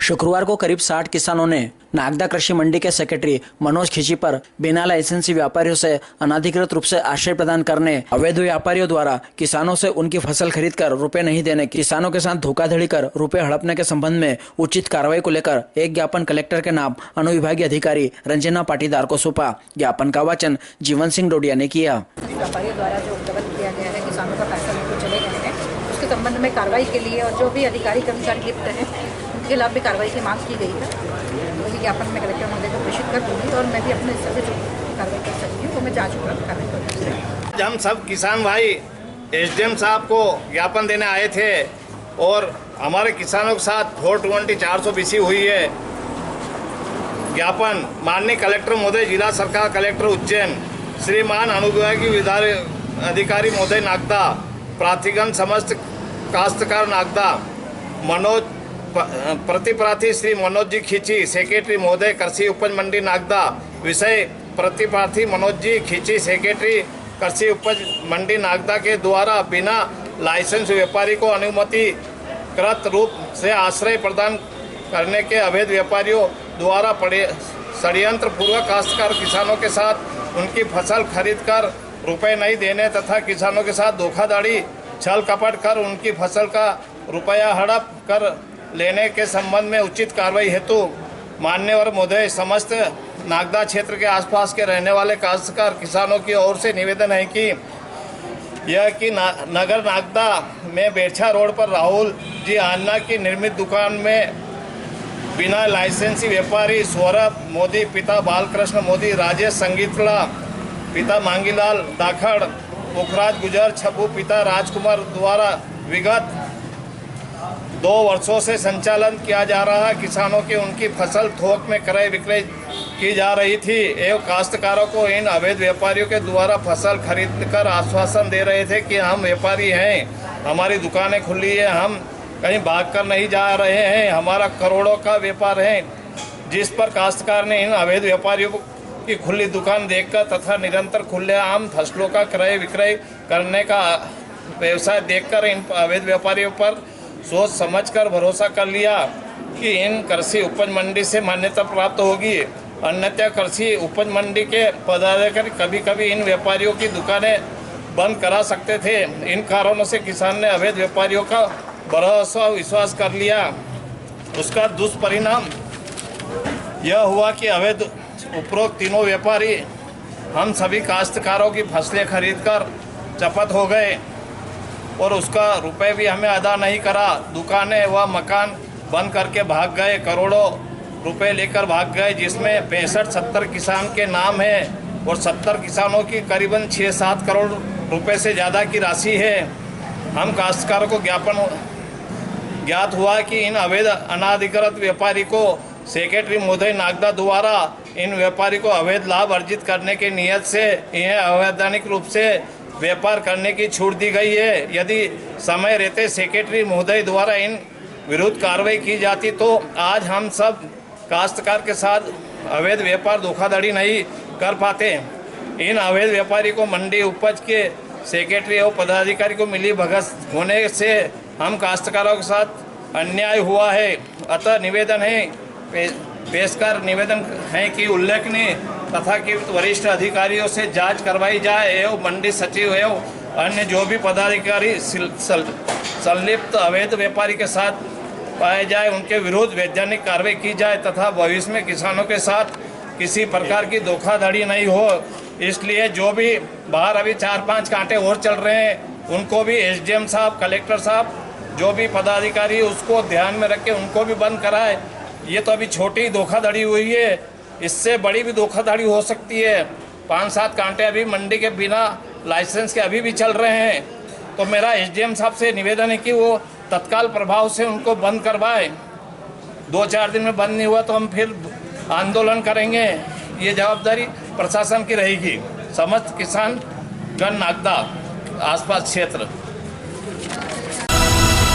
शुक्रवार को करीब 60 किसानों ने नागदा कृषि मंडी के सेक्रेटरी मनोज खींची पर बिना लाइसेंसी व्यापारियों से अनाधिकृत रूप से आश्रय प्रदान करने, अवैध व्यापारियों द्वारा किसानों से उनकी फसल खरीदकर रुपए नहीं देने, किसानों के साथ धोखाधड़ी कर रुपए हड़पने के संबंध में उचित कार्रवाई को लेकर एक ज्ञापन कलेक्टर के नाम अनुविभागीय अधिकारी रंजना पाटीदार को सौंपा। ज्ञापन का वाचन जीवन सिंह डोडिया ने किया। व्यापारियों द्वारा जो गलत किया गया है, किसानों का पैसा लेकर चले गए हैं, उसके संबंध में कार्रवाई के लिए और जो भी अधिकारी कर्मचारी लिप्त हैं उनके खिलाफ भी कार्रवाई की मांग की गई है। तो ये ज्ञापन में कलेक्टर महोदय को प्रेषित कर दूंगी और मैं भी अपने हिस्से से जो कार्रवाई कर सकती हूँ वो मैं जांच उपलब्ध कार्रवाई करूँगी। हम सब किसान भाई एसडीएम साहब को ज्ञापन देने आए थे और हमारे किसानों के साथ 420-420 हुई है। ज्ञापन माननीय कलेक्टर महोदय, जिला सरकार कलेक्टर उज्जैन, श्रीमान अनुविभागीय अधिकारी महोदय नागदा, प्रार्थीगण समस्त काश्तकार नागदा, मनोज प्रतिप्रार्थी श्री मनोज जी खींची, सेक्रेटरी महोदय कृषि उपज मंडी नागदा, विषय प्रतिप्रार्थी मनोज जी खींची, सेक्रेटरी कृषि उपज मंडी नागदा के द्वारा बिना लाइसेंस व्यापारी को अनुमति कृत रूप से आश्रय प्रदान करने के अवैध व्यापारियों द्वारा षड्यंत्र पूर्वक काश्तकार किसानों के साथ उनकी फसल खरीदकर रुपए नहीं देने तथा किसानों के साथ धोखाधड़ी छल कपट कर उनकी फसल का रुपया हड़प कर लेने के संबंध में उचित कार्रवाई हेतु मान्यवर महोदय समस्त नागदा क्षेत्र के आसपास के रहने वाले काश्तकार किसानों की ओर से निवेदन है कि नगर नागदा में बेरछा रोड पर राहुल जी आन्ना की निर्मित दुकान में बिना लाइसेंसी व्यापारी सौरभ मोदी पिता बालकृष्ण मोदी, राजेश संगीतला पिता मांगीलाल दाखड़, पुखराज गुजर छब्बू पिता राजकुमार द्वारा विगत 2 वर्षों से संचालन किया जा रहा। किसानों की उनकी फसल थोक में क्रय विक्रय की जा रही थी एवं काश्तकारों को इन अवैध व्यापारियों के द्वारा फसल खरीदकर आश्वासन दे रहे थे कि हम व्यापारी हैं, हमारी दुकानें खुली है, हम कहीं भागकर नहीं जा रहे हैं, हमारा करोड़ों का व्यापार है। जिस पर काश्तकार ने इन अवैध व्यापारियों की खुली दुकान देखकर तथा निरंतर खुलेआम फसलों का क्रय विक्रय करने का व्यवसाय देखकर इन अवैध व्यापारियों पर सोच समझकर भरोसा कर लिया कि इन कृषि उपज मंडी से मान्यता प्राप्त होगी, अन्यथा कृषि उपज मंडी के पदाधिकारी कभी कभी इन व्यापारियों की दुकानें बंद करा सकते थे। इन कारणों से किसान ने अवैध व्यापारियों का भरोसा विश्वास कर लिया। उसका दुष्परिणाम यह हुआ कि अवैध उपरोक्त तीनों व्यापारी हम सभी काश्तकारों की फसलें खरीदकर चपत हो गए और उसका रुपए भी हमें अदा नहीं करा। दुकानें व मकान बंद करके भाग गए, करोड़ों रुपए लेकर भाग गए, जिसमें 65-70 किसान के नाम है और 70 किसानों की करीबन 6-7 करोड़ रुपए से ज़्यादा की राशि है। हम काश्तकारों को ज्ञात हुआ कि इन अवैध अनाधिकृत व्यापारी को सेक्रेटरी महोदय नागदा द्वारा इन व्यापारी को अवैध लाभ अर्जित करने के नियत से इन्हें अवैधानिक रूप से व्यापार करने की छूट दी गई है। यदि समय रहते सेक्रेटरी महोदय द्वारा इन विरुद्ध कार्रवाई की जाती तो आज हम सब काश्तकार के साथ अवैध व्यापार धोखाधड़ी नहीं कर पाते। इन अवैध व्यापारी को मंडी उपज के सेक्रेटरी और पदाधिकारी को मिली भगत होने से हम काश्तकारों के साथ अन्याय हुआ है। अतः निवेदन है पेशकार निवेदन है कि उल्लेखनीय तथा कि वरिष्ठ अधिकारियों से जांच करवाई जाए एवं मंडी सचिव एवं अन्य जो भी पदाधिकारी संलिप्त अवैध व्यापारी के साथ पाए जाए उनके विरुद्ध वैधानिक कार्रवाई की जाए तथा भविष्य में किसानों के साथ किसी प्रकार की धोखाधड़ी नहीं हो। इसलिए जो भी बाहर अभी 4-5 कांटे और चल रहे हैं उनको भी एसडीएम साहब, कलेक्टर साहब, जो भी पदाधिकारी उसको ध्यान में रख के उनको भी बंद कराए। ये तो अभी छोटी धोखाधड़ी हुई है, इससे बड़ी भी धोखाधड़ी हो सकती है। 5-7 कांटे अभी मंडी के बिना लाइसेंस के अभी भी चल रहे हैं। तो मेरा एसडीएम साहब से निवेदन है कि वो तत्काल प्रभाव से उनको बंद करवाए। 2-4 दिन में बंद नहीं हुआ तो हम फिर आंदोलन करेंगे। ये जवाबदारी प्रशासन की रहेगी। समस्त किसान गण नागदा आसपास क्षेत्र